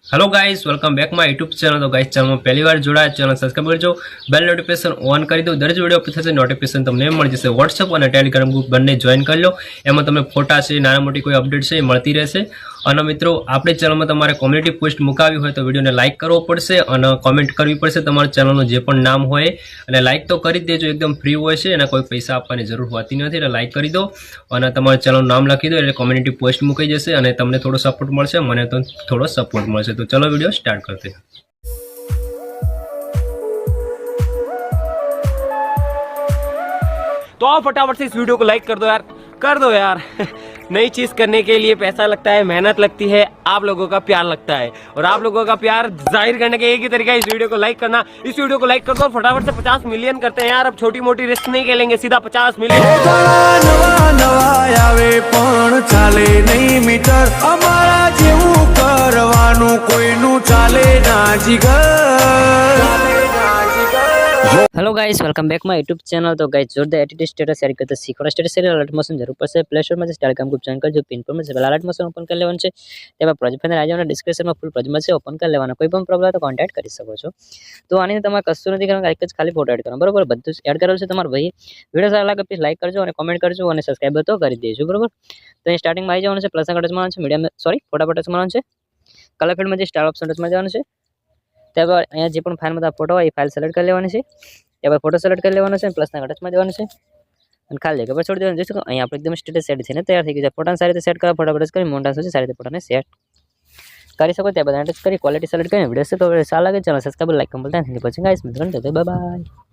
Hello guys, welcome back my YouTube channel. तो guys channel में पहली बार जोड़ा चैनल सब्सक्राइब करजो, बेल नोटिफिकेशन ऑन कर दो। दरेक वीडियो પછી થશે નોટિફિકેશન તમને મળી જશે। WhatsApp અને ટેલિગ્રામ ગ્રુપ બંને જોઈન કરી લો, એમાં તમને ફોટા છે, નાના મોટી કોઈ અપડેટ છે એ મળતી રહેશે। અને મિત્રો આપણી ચેનલમાં તમારે કોમ્યુનિટી પોસ્ટ મુકાવી હોય તો વિડીયોને લાઇક કરવો પડશે અને કોમેન્ટ કરવી પડશે તમારા ચેનલનું જે પણ નામ હોય, અને લાઇક તો કરી જ દેજો, એકદમ ફ્રી હોય છે અને કોઈ પૈસા આપવાની જરૂર હોતી નથી। એટલે લાઇક કરી દો અને તમારા ચેનલનું નામ લખી દો એટલે કોમ્યુનિટી પોસ્ટ મુકાઈ જશે અને તમને થોડો સપોર્ટ મળશે, મને તો થોડો સપોર્ટ મળશે। तो चलो वीडियो स्टार्ट करते हैं। तो आप फटाफट से इस वीडियो को लाइक कर दो यार नई चीज करने के लिए पैसा लगता है, मेहनत लगती है, आप लोगों का प्यार लगता है, और आप लोगों का प्यार जाहिर करने का एक ही तरीका है इस वीडियो को लाइक करना। इस वीडियो को लाइक कर दो और फटाफट से 50 मिलियन करते हैं यार। अब छोटी मोटी रिस्क नहीं खेलेंगे, सीधा 50 million. Hello guys, welcome back my YouTube channel. तो गाइस जोरदार एटीट्यूड स्टेटस शेयर करते सीखो। स्टेटस शेयर अलर्ट मोशन जरूर પડશે। પ્લે સ્ટોર માંથી ટેલિગ્રામ ગ્રુપ જોઈન કરજો, પિન પર મળશે। अलर्ट મોશન ઓપન કરી લેવાનું છે, તેમાં પ્રોજેક્ટ ફાઇલ આવી જવાનો, ડિસ્ક્રિપ્શનમાં ફૂલ પ્રોજેક્ટ મળશે, ઓપન કરી લેવાનો। કોઈ પણ પ્રોબ્લેમ હોય તો કોન્ટેક્ટ કરી શકો છો। તો આની તમારે કશું નથી કરવાનું, એક જ ખાલી ફોટો એડ કરવાનો, બરોબર? બધું એડ કરેલું છે તમારે ભાઈ। વિડિયો સારો લાગે પ્લીઝ લાઈક કરજો અને કોમેન્ટ કરજો અને સબસ્ક્રાઇબ તો કરી દેજો, બરોબર? તો અહીં સ્ટાર્ટિંગમાં આવી જવાનું છે, પ્લસ ના ટચમાં છે, મીડિયમ સોરી ફોટા પર ટચમાં છે, કલર ફિલ્ડમાં જે સ્ટાર ઓપ્શન ટચમાં જવાનું છે। ત્યારબાદ અહીંયા જે પણ ફાઇલમાં ફોટો હોય એ ફાઇલ સિલેક્ટ કરી લેવાની છે। ત્યારબાદ ફોટો સિલેક્ટ કરી લેવાનો છે, પ્લસના ટચમાં જવાનું છે અને ખાલી જગ્યા પર છોડી દેવાનું। જોઈશું અહીંયા આપણે એકદમ સ્ટેટસ સેટ થઈને તૈયાર થઈ ગયું છે। ફોટાને સારી રીતે સેટ કરવા, ફોટા પર ટચ કરી મોટા સુધી સારી રીતે ફોટાને સેટ કરી શકો। ત્યારબાદ ટચ કરી ક્વોલિટી સિલેક્ટ કરીને વિડીયો છે તો સારા લાગે channel subscribe like compulsory thank you for watching guys, મિત્રો બાય બાય।